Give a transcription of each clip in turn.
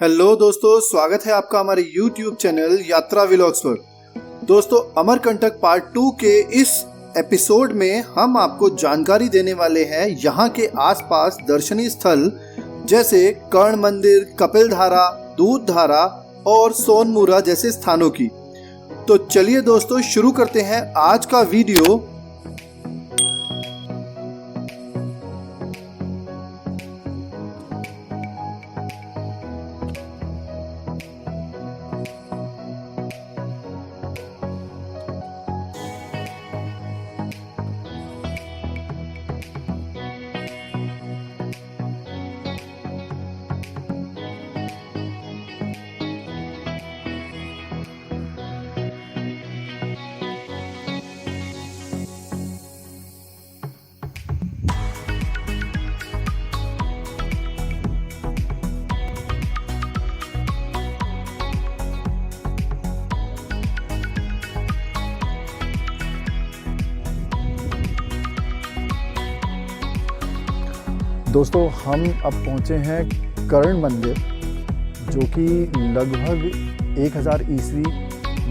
Hello दोस्तों, स्वागत है आपका हमारे YouTube चैनल यात्रा व्लॉग्स पर। दोस्तों, अमरकंटक पार्ट 2 के इस एपिसोड में हम आपको जानकारी देने वाले हैं यहाँ के आसपास दर्शनीय स्थल जैसे कर्ण मंदिर, कपिलधारा, दूधधारा और सोनमुरा जैसे स्थानों की। तो चलिए दोस्तों, शुरू करते हैं आज का वीडियो। दोस्तों, हम अब पहुंचे हैं कर्ण मंदिर, जो कि लगभग 1000 ईस्वी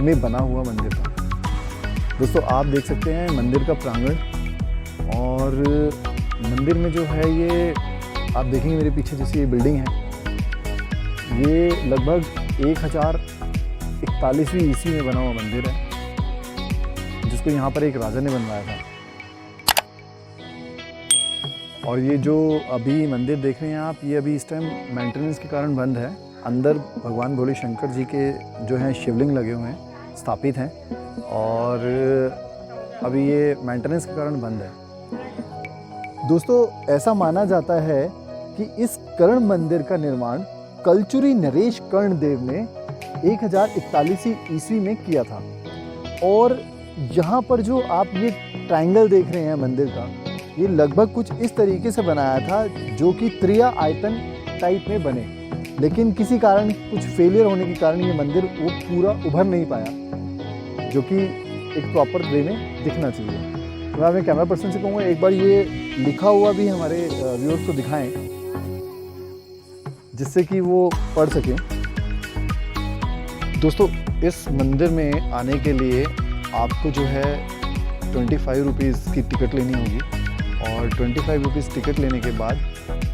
में बना हुआ मंदिर था। दोस्तों, आप देख सकते हैं मंदिर का प्रांगण, और मंदिर में जो है ये आप देखेंगे मेरे पीछे जैसी ये बिल्डिंग है, ये लगभग 1041वीं ईस्वी में बना हुआ मंदिर है, जिसको यहाँ पर एक राजा ने बनवाया था। और ये जो अभी मंदिर देख रहे हैं आप, ये अभी इस टाइम मेंटेनेंस के कारण बंद है। अंदर भगवान भोले शंकर जी के जो हैं शिवलिंग लगे हुए हैं, स्थापित हैं, और अभी ये मेंटेनेंस के कारण बंद है। दोस्तों, ऐसा माना जाता है कि इस कर्ण मंदिर का निर्माण कलचुरी नरेश कर्णदेव ने 1041 ईस्वी में किया था। और यहाँ पर जो आप ये ट्रायंगल देख रहे हैं मंदिर का, ये लगभग कुछ इस तरीके से बनाया था, जो कि त्रिया आयतन टाइप में बने, लेकिन किसी कारण कुछ फेलियर होने के कारण ये मंदिर वो पूरा उभर नहीं पाया, जो कि एक प्रॉपर वे में दिखना चाहिए। तो मैं अपने कैमरा पर्सन से कहूँगा एक बार ये लिखा हुआ भी हमारे व्यूअर्स को दिखाएं, जिससे कि वो पढ़ सकें। दोस्तों, इस मंदिर में आने के लिए आपको जो है 25 रुपीज़ की टिकट लेनी होगी, और 25 रुपीज़ टिकट लेने के बाद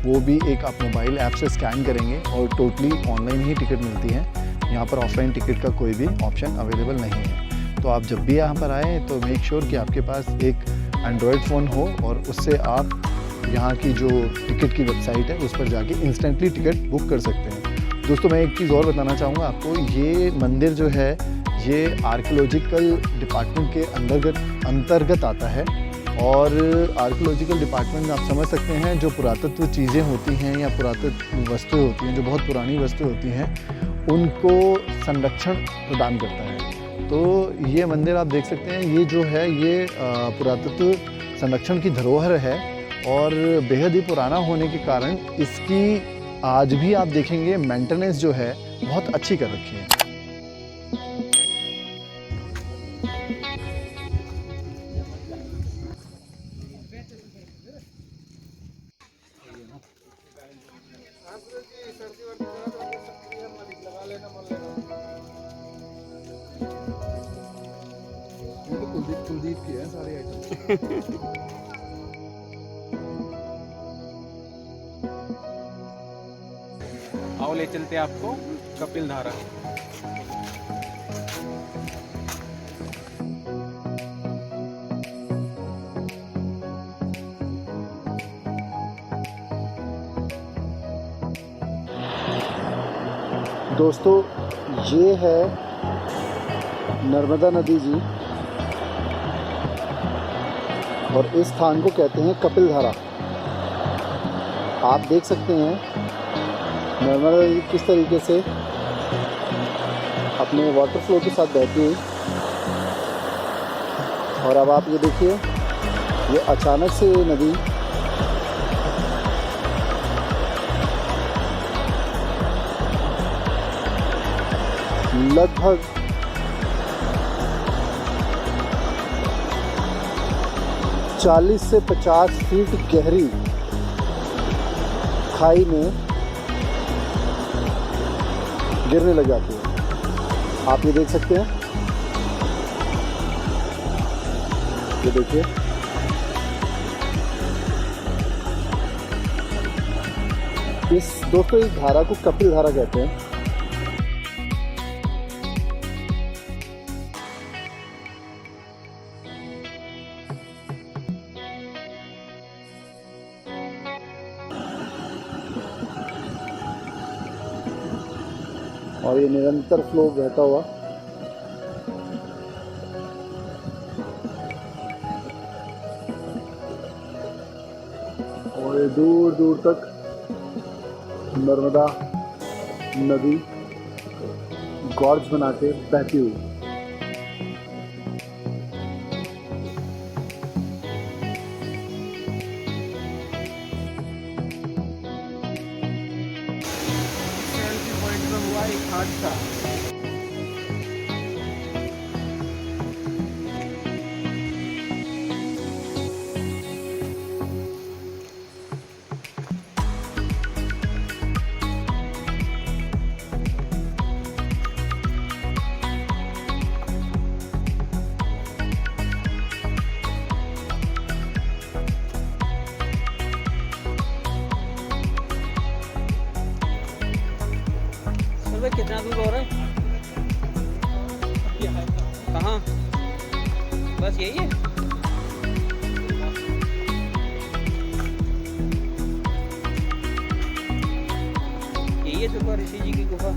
वो भी एक आप मोबाइल ऐप से स्कैन करेंगे, और टोटली ऑनलाइन ही टिकट मिलती है। यहाँ पर ऑफलाइन टिकट का कोई भी ऑप्शन अवेलेबल नहीं है। तो आप जब भी यहाँ पर आएँ तो मेक श्योर कि आपके पास एक एंड्रॉयड फ़ोन हो, और उससे आप यहाँ की जो टिकट की वेबसाइट है उस पर जाके इंस्टेंटली टिकट बुक कर सकते हैं। दोस्तों, मैं एक चीज़ और बताना चाहूँगा आपको, ये मंदिर जो है ये आर्कियोलॉजिकल डिपार्टमेंट के अंतर्गत आता है। और आर्कियोलॉजिकल डिपार्टमेंट आप समझ सकते हैं, जो पुरातत्व चीज़ें होती हैं या पुरातत्व वस्तुएं होती हैं, जो बहुत पुरानी वस्तुएं होती हैं, उनको संरक्षण प्रदान करता है। तो ये मंदिर आप देख सकते हैं, ये जो है ये पुरातत्व संरक्षण की धरोहर है, और बेहद ही पुराना होने के कारण इसकी आज भी आप देखेंगे मेंटेनेंस जो है बहुत अच्छी कर रखी है। कुलदीप की है सारे आइटम। आओ ले चलते आपको कपिलधारा। दोस्तों, ये है नर्मदा नदी जी, और इस स्थान को कहते हैं कपिलधारा। आप देख सकते हैं नर्मदा नदी किस तरीके से अपने वाटर फ्लो के साथ बहती है। और अब आप ये देखिए, ये अचानक से ये नदी लगभग 40 से 50 फीट गहरी खाई में गिरने लग जाती है। आप ये देख सकते हैं, ये देखिए, इस दोस्तों इस धारा को कपिल धारा कहते हैं। और ये निरंतर फ्लो बहता हुआ और ये दूर दूर तक नर्मदा नदी गॉर्ज बना के बहती हुई। सेल्फी पॉइंट में हुआ एक हादसा। कितना दूर हो रहा है? कहाँ? बस यही है। यही है तो ऋषि जी की गुफा।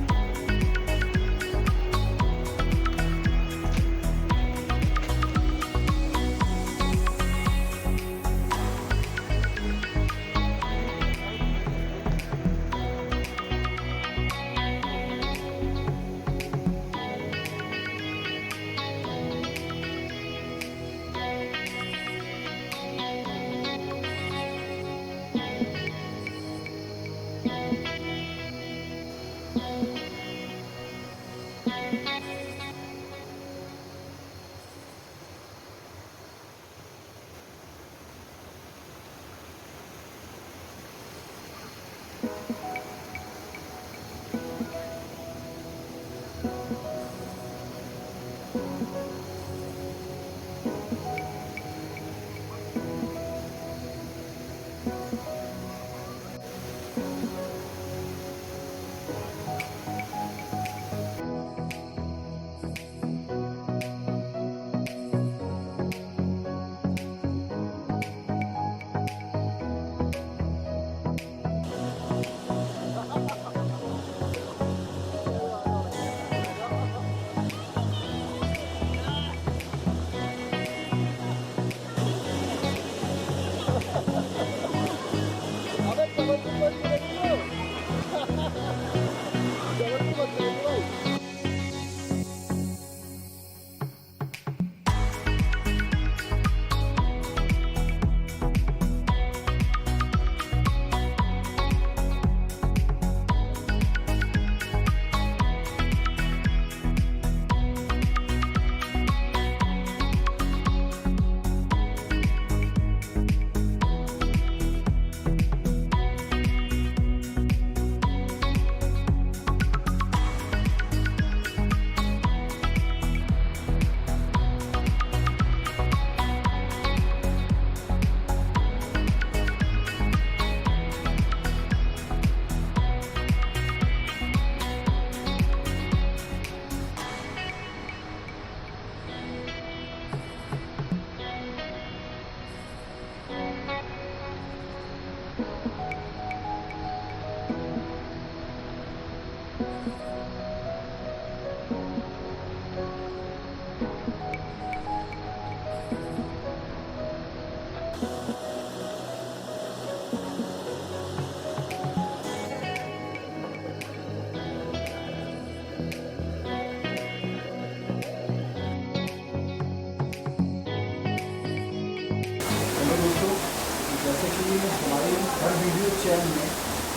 चैनल में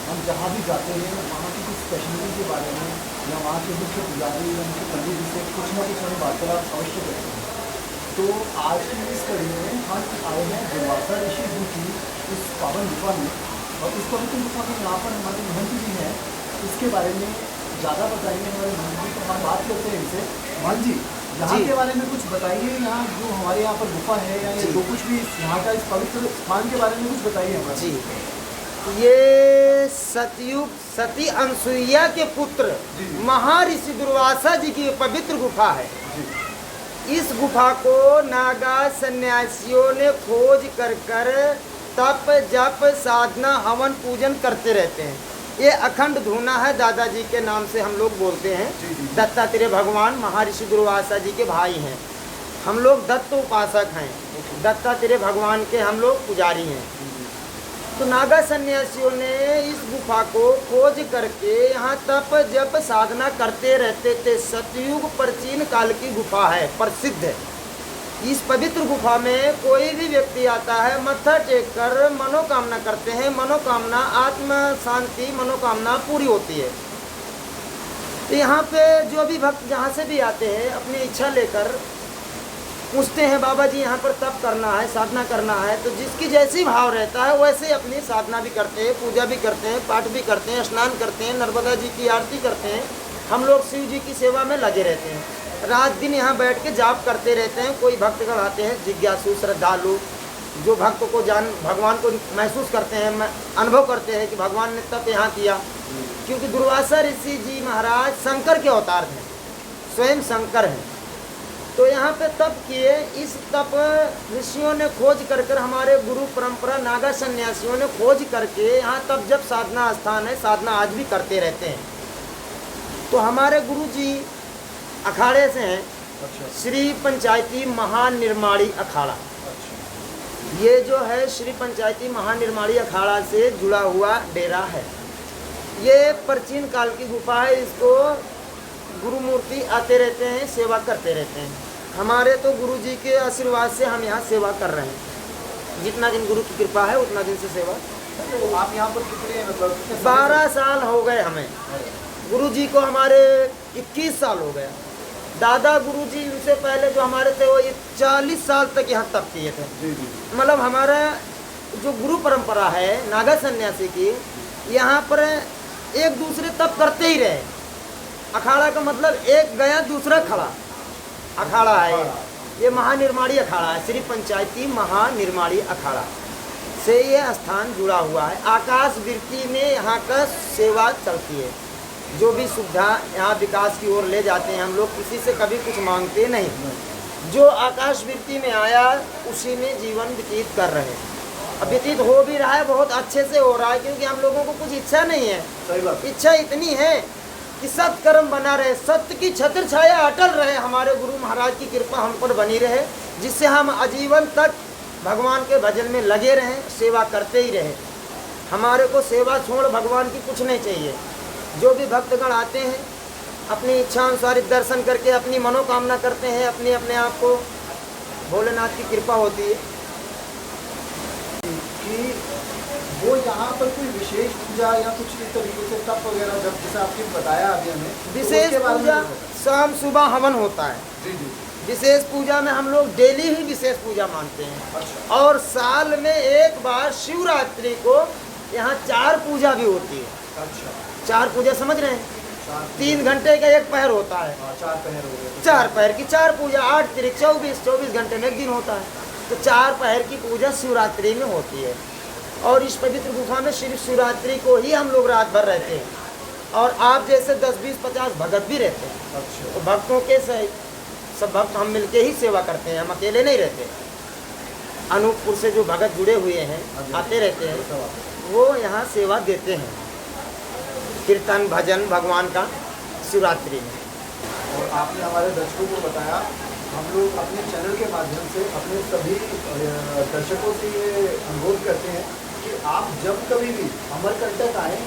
हम जहाँ भी जाते हैं वहाँ की कुछ स्पेशलिटी के बारे में या वहाँ के मुख्य पुजारी या मुख्य पंडित जी से कुछ ना कुछ हमें वार्तालाप अवश्य करते हैं। तो आज की इस कड़ी में हम आए हैं दुर्वासा ऋषि जी की इस पावन गुफा में, और इस पवित्र गुफा में यहाँ पर हमारे महंत जी हैं, इसके बारे में ज़्यादा बताइए हमारे मान जी, तो हम बात करते हैं इनसे। मान जी, यहाँ जी। के बारे में कुछ बताइए, यहाँ जो हमारे यहाँ पर गुफा है या जी। जो कुछ भी यहाँ का इस पवित्र स्थान के बारे में कुछ बताइए हमारे। जी, ये सतयुग सती अनसुईया के पुत्र जी। महर्षि दुर्वासा जी की पवित्र गुफा है। जी। इस गुफा को नागा सन्यासियों ने खोज कर कर तप जप साधना हवन पूजन करते रहते हैं। ये अखंड धूना है, दादाजी के नाम से हम लोग बोलते हैं। जी, जी। दत्तात्रेय भगवान महर्षि दुर्वासा जी के भाई हैं। हम लोग दत्त उपासक हैं, दत्तात्रेय भगवान के हम लोग पुजारी हैं। तो नागा सन्यासियों ने इस गुफा को खोज करके यहाँ तप जप साधना करते रहते थे। सतयुग प्राचीन काल की गुफा है, प्रसिद्ध है। इस पवित्र गुफा में कोई भी व्यक्ति आता है, मत्था टेक कर मनोकामना करते हैं, मनोकामना आत्म शांति मनोकामना पूरी होती है। तो यहाँ पे जो भी भक्त जहाँ से भी आते हैं अपनी इच्छा लेकर पूछते हैं, बाबा जी यहाँ पर तप करना है, साधना करना है। तो जिसकी जैसी भाव रहता है वैसे ही अपनी साधना भी करते हैं, पूजा भी करते हैं, पाठ भी करते हैं, स्नान करते हैं, नर्मदा जी की आरती करते हैं। हम लोग शिव जी की सेवा में लगे रहते हैं, रात दिन यहाँ बैठ के जाप करते रहते हैं। कोई भक्तगण आते हैं जिज्ञासु श्रद्धालु, जो भक्त को भगवान को महसूस करते हैं, अनुभव करते हैं कि भगवान ने तप यहाँ किया। क्योंकि दुर्वासा ऋषि जी महाराज शंकर के अवतार हैं, स्वयं शंकर हैं। तो यहाँ पे तप किए। इस तप ऋषियों ने खोज कर कर, हमारे गुरु परंपरा नागा सन्यासियों ने खोज करके यहाँ तप जब साधना स्थान है, साधना आज भी करते रहते हैं। तो हमारे गुरु जी अखाड़े से हैं, अच्छा। श्री पंचायती महानिर्माणी अखाड़ा। अच्छा। ये जो है श्री पंचायती महानिर्माणी अखाड़ा से जुड़ा हुआ डेरा है। ये प्राचीन काल की गुफा है। इसको गुरु मूर्ति आते रहते हैं, सेवा करते रहते हैं। हमारे तो गुरु जी के आशीर्वाद से हम यहाँ सेवा कर रहे हैं। जितना दिन गुरु की कृपा है उतना दिन से सेवा। तो आप यहाँ पर कितने मतलब 12 साल हो गए हमें। गुरु जी को हमारे 21 साल हो गया। दादा गुरु जी उनसे पहले जो हमारे थे वो 40 साल तक यहाँ तप किए थे। जी जी। मतलब हमारा जो गुरु परंपरा है नागा सन्यासी की, यहाँ पर एक दूसरे तप करते ही रहे। अखाड़ा का मतलब एक गया दूसरा खड़ा अखाड़ा है। ये महानिर्माणी अखाड़ा है, श्री पंचायती महानिर्माणी अखाड़ा से ये स्थान जुड़ा हुआ है। आकाश वृत्ति में यहाँ का सेवा चलती है। जो भी सुविधा यहाँ विकास की ओर ले जाते हैं हम लोग, किसी से कभी कुछ मांगते नहीं। जो आकाश वृत्ति में आया उसी में जीवन व्यतीत कर रहे हैं। अब व्यतीत हो भी रहा है, बहुत अच्छे से हो रहा है, क्योंकि हम लोगों को कुछ इच्छा नहीं है। सही बात। इच्छा इतनी है कि सत्कर्म बना रहे, सत्य की छत्र छाया अटल रहे, हमारे गुरु महाराज की कृपा हम पर बनी रहे, जिससे हम आजीवन तक भगवान के भजन में लगे रहें, सेवा करते ही रहे। हमारे को सेवा छोड़ भगवान की कुछ नहीं चाहिए। जो भी भक्तगण आते हैं अपनी इच्छा अनुसार दर्शन करके अपनी मनोकामना करते हैं, अपने आप को भोलेनाथ की कृपा होती है। कि वो यहाँ पर कोई विशेष पूजा या कुछ इस तरीके से तप वगैरह जब जैसे आपने बताया अभी हमें, तो विशेष उसके बारे में पूजा बताइए। शाम सुबह हवन होता है। जी जी। विशेष पूजा में हम लोग डेली ही विशेष पूजा मानते हैं। अच्छा। और साल में एक बार शिवरात्रि को यहाँ 4 पूजा भी होती है। अच्छा। 4 पूजा समझ रहे हैं? 3 घंटे का एक पहर होता है। 4 पहर हो गए। 4 पहर की 4 पूजा, 8 तिरिक 24 घंटे में एक दिन होता है। तो 4 पहर की पूजा शिवरात्रि में होती है। और इस पवित्र गुफा में सिर्फ शिवरात्रि को ही हम लोग रात भर रहते हैं। और आप जैसे 10, 20, 50 भगत भी रहते हैं। अच्छा। तो भक्तों के सब भक्त हम मिलके ही सेवा करते हैं, हम अकेले नहीं रहते। अनूपपुर से जो भगत जुड़े हुए हैं, आते रहते हैं, वो यहाँ सेवा देते हैं, कीर्तन भजन भगवान का शिवरात्रि में। और आपने हमारे दर्शकों को बताया, हम लोग अपने चैनल के माध्यम से अपने सभी दर्शकों से ये अनुरोध करते हैं कि आप जब कभी भी अमरकंटक आए,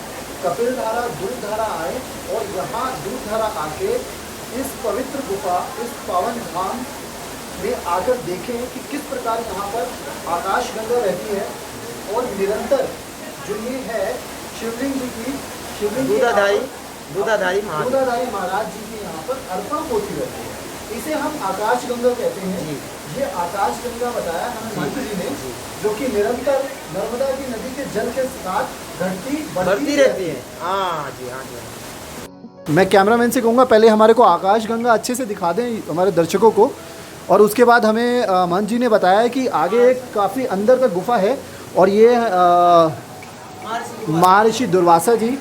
कपिल धारा दूध धारा आए और यहाँ दूध धारा आके इस पवित्र गुफा, इस पावन धाम में आकर देखें कि किस प्रकार यहाँ पर आकाश गंगा रहती है और निरंतर जो ये है शिवलिंग जी की दूधाधारी महाराज जी की यहाँ पर अर्पण होती रहती है। इसे हम आकाश गंगा कहते हैं। ये आकाश गंगा बताया हमें मंत्री जी ने, जो कि निरंतर नर्मदा की नदी के जल के साथ घटती बढ़ती रहती है। हाँ जी, हाँ जी। मैं कैमरामैन से कहूँगा पहले हमारे को आकाश गंगा अच्छे से दिखा दें हमारे दर्शकों को, और उसके बाद हमें महंत जी ने बताया है कि आगे एक काफ़ी अंदर का गुफा है और ये महर्षि दुर्वासा जी।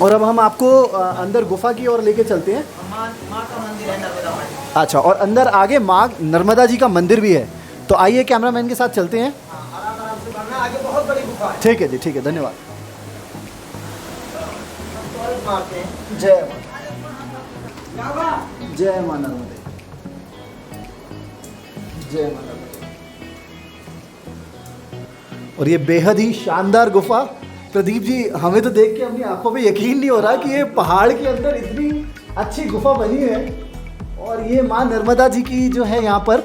और अब हम आपको अंदर गुफा की ओर लेके चलते हैं। माँ का मंदिर है, नर्मदा माँ। अच्छा, और अंदर आगे माँ नर्मदा जी का मंदिर भी है। तो आइए कैमरामैन के साथ चलते हैं। आराम आराम से करना, आगे बहुत बड़ी गुफा है। ठीक है जी, ठीक है, धन्यवाद। मारते हैं। जय माँ, जय माँ नर्मदे, जय माँ नर्मदे। और ये बेहद ही शानदार गुफा, प्रदीप जी हमें तो देख के अपनी आंखों पे यकीन नहीं हो रहा कि ये पहाड़ के अंदर इतनी अच्छी गुफा बनी है। और ये माँ नर्मदा जी की जो है यहाँ पर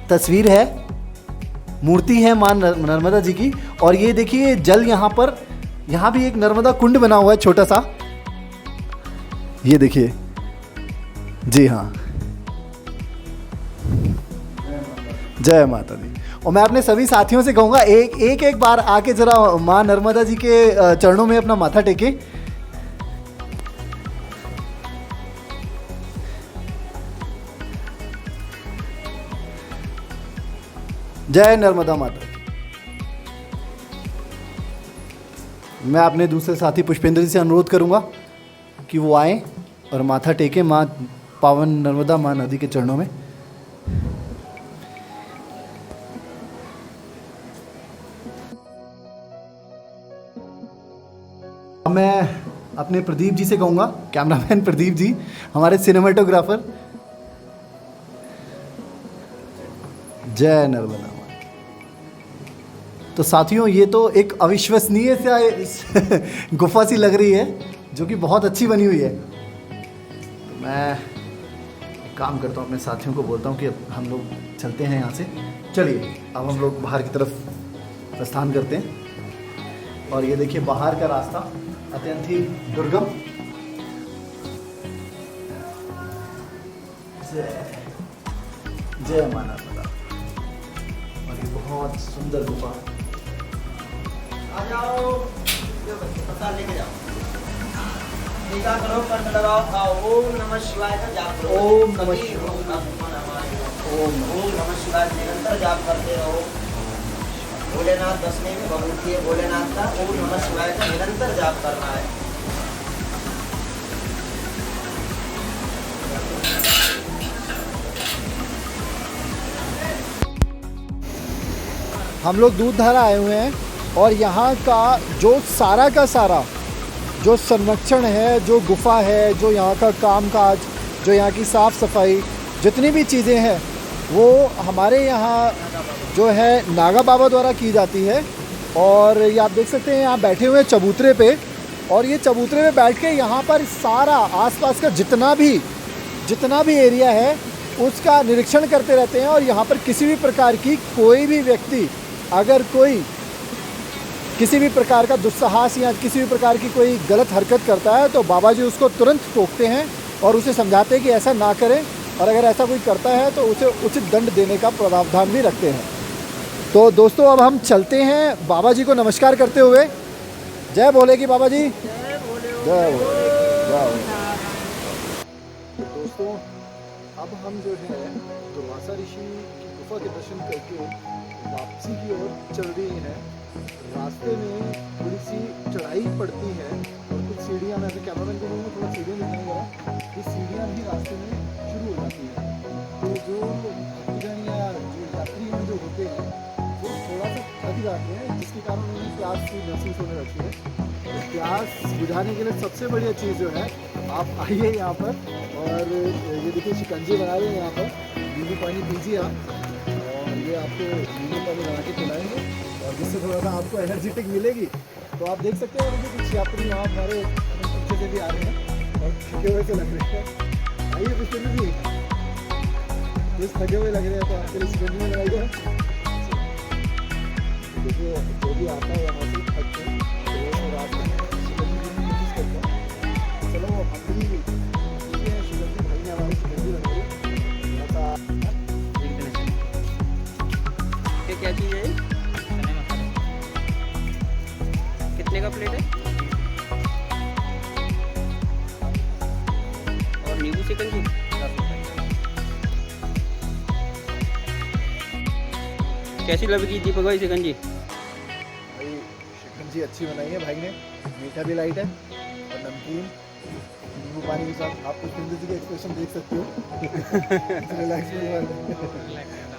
तस्वीर है, मूर्ति है माँ नर्मदा जी की। और ये देखिए जल यहाँ पर, यहाँ भी एक नर्मदा कुंड बना हुआ है छोटा सा, ये देखिए जी। हाँ, जय माता दी। और मैं अपने सभी साथियों से कहूँगा एक बार आके जरा माँ नर्मदा जी के चरणों में अपना माथा टेके। जय नर्मदा माता। मैं अपने दूसरे साथी पुष्पेंद्र जी से अनुरोध करूंगा कि वो आए और माथा टेके माँ पावन नर्मदा माँ नदी के चरणों में। मैं अपने प्रदीप जी से कहूँगा, कैमरामैन प्रदीप जी, हमारे सिनेमेटोग्राफर। जय नर्मदा माँ। तो साथियों ये तो एक अविश्वसनीय सा गुफा सी लग रही है जो कि बहुत अच्छी बनी हुई है। तो मैं एक काम करता हूँ, अपने साथियों को बोलता हूँ कि अब हम लोग चलते हैं यहाँ से। चलिए अब हम लोग बाहर की तरफ प्रस्थान करते हैं। और ये देखिए बाहर का रास्ता अत्यंत ही दुर्गम। जय माँ नर्मदा। और ये बहुत सुंदर गुफा। आ जाओ, ये बच्चे प्रसाद लेके जाओ, टीका करो, कंठ लगाओ, खाओ। ओम नमः शिवाय का जाप करो। ओम नमः शिवाय। ओम नमः शिवाय निरंतर जाप करते रहो। भोलेनाथ दसवें में भगवती है भोलेनाथ का, ओम नमः शिवाय का निरंतर जाप करना है। हम लोग दूधधारा आए हुए हैं और यहाँ का जो सारा का सारा जो संरक्षण है, जो गुफा है, जो यहाँ का कामकाज, जो यहाँ की साफ़ सफाई, जितनी भी चीज़ें हैं वो हमारे यहाँ जो है नागा बाबा द्वारा की जाती है। और ये आप देख सकते हैं यहाँ बैठे हुए चबूतरे पे, और ये चबूतरे पे बैठ के यहाँ पर सारा आसपास का जितना भी एरिया है उसका निरीक्षण करते रहते हैं। और यहाँ पर किसी भी प्रकार की कोई भी व्यक्ति अगर कोई किसी भी प्रकार का दुस्साहस या किसी भी प्रकार की कोई गलत हरकत करता है तो बाबा जी उसको तुरंत टोकते हैं और उसे समझाते हैं कि ऐसा ना करें, और अगर ऐसा कोई करता है तो उसे उचित दंड देने का प्रावधान भी रखते हैं। तो दोस्तों अब हम चलते हैं बाबा जी को नमस्कार करते हुए। जय भोले की बाबा जी, जय भोले। दोस्तों अब हम जो है दुर्वासा ऋषि की गुफा के दर्शन करके वापसी की ओर चल रही हैं। रास्ते में थोड़ी सी चढ़ाई पड़ती है और कुछ सीढ़ियाँ, मैं कैमरामैन को बोलूँगा थोड़ा सीढ़ियाँ दिखाऊंगा, ये सीढ़ियाँ भी रास्ते में शुरू हो जाती हैं। तो जो भक्तजन या जो यात्री जो होते हैं वो थोड़ा सा थक जाते हैं, जिसके कारण उन्हें प्यास की महसूस होने लगती है। तो प्यास बुझाने के लिए सबसे बढ़िया चीज़ जो है, आप आइए यहाँ पर और ये देखिए शिकंजी बना रहे हैं यहाँ पर, नींबू पानी पीजिए आप, और ये आपको नींबू पानी बना के पिलाएंगे और जिससे थोड़ा सा आपको एनर्जेटिक मिलेगी। तो आप देख सकते हैं मुझे कुछ यात्री वहाँ हमारे पीछे से भी आ रहे हैं और थके हुए से लग रहे हैं। आइए पुष्पेंद्र जी, कुछ थके हुए लग रहे हैं तो आपके लिए शिकंजी में लगाइए। देखिए जो भी आता है वहाँ से थक के तो रात में शिकंजी की कोशिश करता है। चलो हम भी शिकंजी भाई ने हमारी शिकंजी लगाई क्या चीज़ है? कितने का प्लेट है? चिकन जी 10 रुपये। कैसी लगी दीपक भाई चिकन जी? भाई चिकन जी अच्छी बनाई है भाई ने, मीठा भी लाइट है और नमकीन नींबू पानी के साथ। आप पुष्पेंद्र जी के एक्सप्रेशन देख सकते हो। रिलैक्स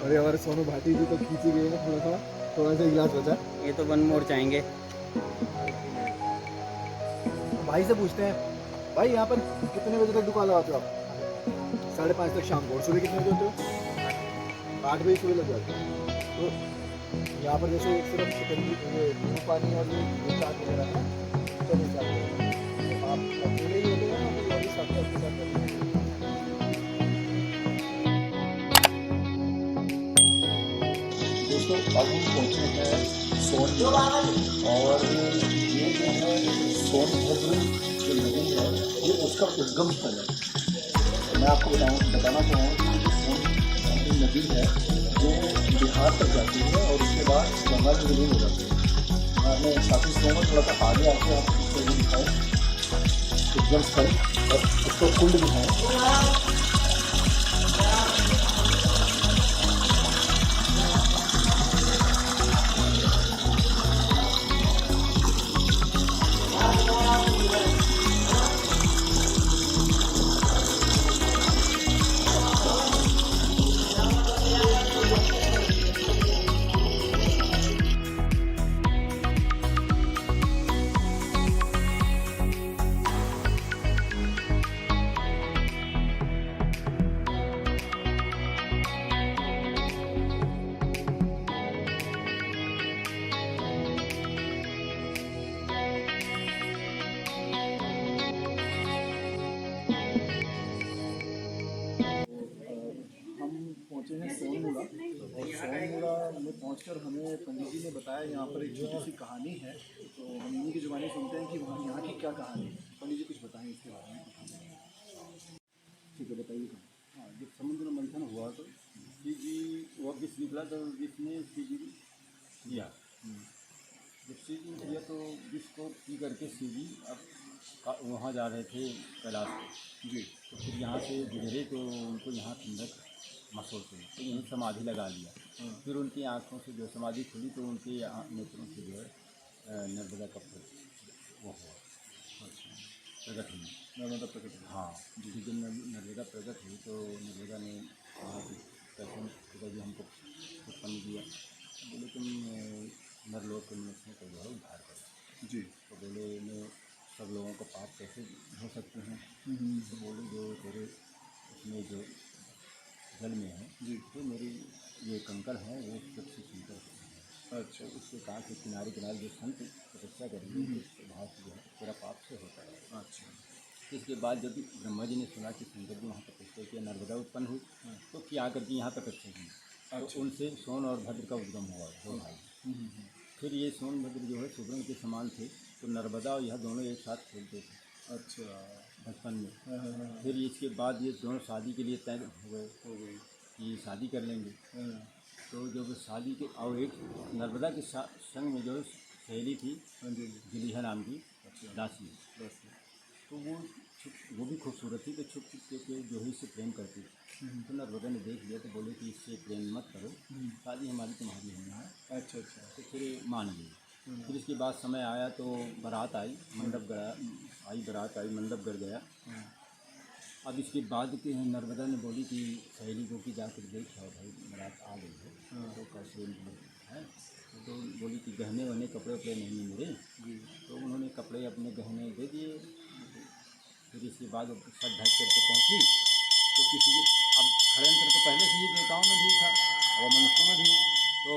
और ये हमारे सोनू भाटी जी तो खींची गई है, थोड़ा सा गिलास बचा। ये तो 1 मोर चाहेंगे। भाई से पूछते हैं, भाई यहाँ पर कितने बजे तक दुकान लगाते हो आप? 5:30 तक शाम को। और सुबह कितने बजे होते हो? 8 बजे सुबह लग जाते हो। तो यहाँ पर जैसे सिर्फ चिकन नींबू पानी और ये चाट वगैरह है, तो नहीं चाहते तो आप अकेले ही होते हैं ना, कोई और भी साथ आपके साथ रहते हैं? दोस्तों अब हम पहुँचे हैं सोनभद्र और ये जो है सोनभद्र जो नदी है ये उसका उद्गम स्थल है। मैं आपको बताना चाहूँगा कि सोनभद्र नदी है जो बिहार तक जाती है और उसके बाद गंगा में विलीन हो जाती है। मैं साथी सोनू थोड़ा सा आगे आके आप उसको भी दिखाएँ उद्गम स्थल और उसको कुंड भी है। पहुँचे हैं सोनमुड़ा और सोनमुड़ा में पहुँचकर हमें पंडित जी ने बताया यहाँ पर एक छोटी सी कहानी है। तो हम इन्हीं की जुबानी सुनते हैं कि वहाँ यहाँ की क्या कहानी है। पंडित जी कुछ बताएं इसके बारे में। ठीक है, बताइए। हाँ, जब समुद्र मंथन हुआ तो शिव जी वो विष निकला तो विष ने शिव जी किया। जब शिव जी ने किया तो विष को पी करके शिव जी अब वहाँ जा रहे थे कैलाश पे जी। तो फिर यहाँ से गुजरे तो उनको यहाँ ठंडक महसूस हुई तो यहीं समाधि लगा लिया। फिर उनकी आँखों से जो समाधि खुली तो उनके नेत्रों से जो है नर्मदा का वो हुआ प्रकट हुई। नर्मदा प्रकट हुई। हाँ जी, जब नर्मदा प्रकट हुई तो नर्मदा ने कहा कि कैसे पिताजी हमको उत्पन्न किया। बोले तुम नरलोक के मनुष्यों को जो है उद्धार करो जी। तो बोले मैं सब लोगों का पाप कैसे हो सकते हैं। तो बोले जो तेरे उसमें जो जल में है जी तो मेरी ये कंकड़ है वो सबसे सुंदर है। अच्छा उसके कहा कि किनारे किनारे जो संत तपस्या करेंगे उसके भाव से जो है तेरा पाप से होता है। अच्छा। इसके बाद जब ब्रह्मा जी ने सुना कि शंकर जी वहाँ तपस्या किया नर्मदा उत्पन्न हुई तो क्या करके यहाँ तपस्या की। तो उनसे सोन और भद्र का उद्गम हुआ दो भाई। फिर ये सोनभद्र जो है सुब्रम के समान थे तो नर्मदा और यह दोनों एक साथ खेलते थे। अच्छा। बचपन में। फिर इसके बाद ये दोनों शादी के लिए तय हो गए कि शादी कर लेंगे। तो जब शादी के और एक नर्मदा के संग में जो सहेली थी जुलीहा नाम की दासी तो वो भी खूबसूरत थी तो छुप छुप के जो है इससे प्रेम करती थी। तो नर्मदा ने देख लिया तो बोले कि इससे प्रेम मत करो, शादी हमारी तुम्हारी होना है। अच्छा अच्छा। तो फिर मान गई। फिर इसके बाद समय आया तो बारात आई, मंडप गया, आई बारात आई, मंडप गड़ गया। अब इसके बाद के नर्मदा ने बोली कि सहेली को कि जाकर देख आओ भाई बारात आ गई है तो कैसे है। तो बोली कि गहने वहने कपड़े वपड़े नहीं मेरे। तो उन्होंने कपड़े अपने गहने दे दिए। फिर इसके बाद सब ढक करके पहुँची तो किसी अब षड्यंत्र तो पहले से ही देवताओं में भी था और मनुष्यों में भी। तो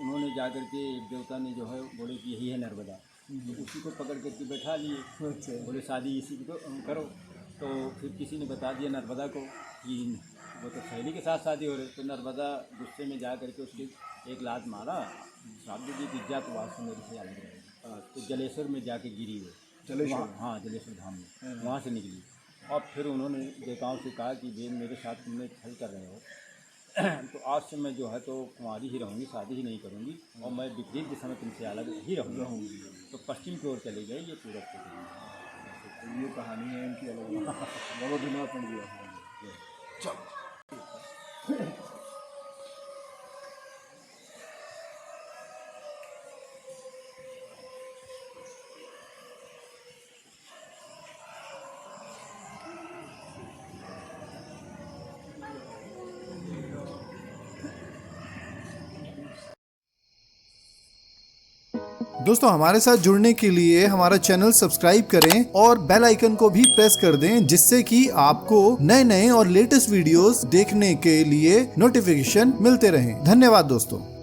उन्होंने जा कर के एक देवता ने जो है बोले कि यही है नर्मदा। तो उसी को पकड़ करके बैठा लिए। बोले शादी इसी को करो। तो फिर किसी ने बता दिया नर्मदा को कि वो तो सहेली के साथ शादी हो रही। तो नर्मदा गुस्से में जा करके उसके एक लात मारा, शादी की इज्जत तो वास्तव मेरे से अलग रहेगी। तो जलेश्वर में जाके गिरी वो। जलेश्वर? हाँ जलेश्वर धाम में वहाँ से निकली। और फिर उन्होंने देवताओं से कहा कि ये मेरे साथ तुमने छल कर रहे हो तो आज से मैं जो है तो कुंवारी ही रहूँगी, शादी ही नहीं करूँगी और मैं विपरीत दिशा में तुमसे अलग ही रहूँगी। तो पश्चिम की ओर चले गए, ये पूरब से चले गए। तो ये कहानी है इनकी अलग बहुत दिनों पड़ गया। दोस्तों हमारे साथ जुड़ने के लिए हमारा चैनल सब्सक्राइब करें और बेल आइकन को भी प्रेस कर दें, जिससे कि आपको नए नए और लेटेस्ट वीडियोस देखने के लिए नोटिफिकेशन मिलते रहें। धन्यवाद दोस्तों।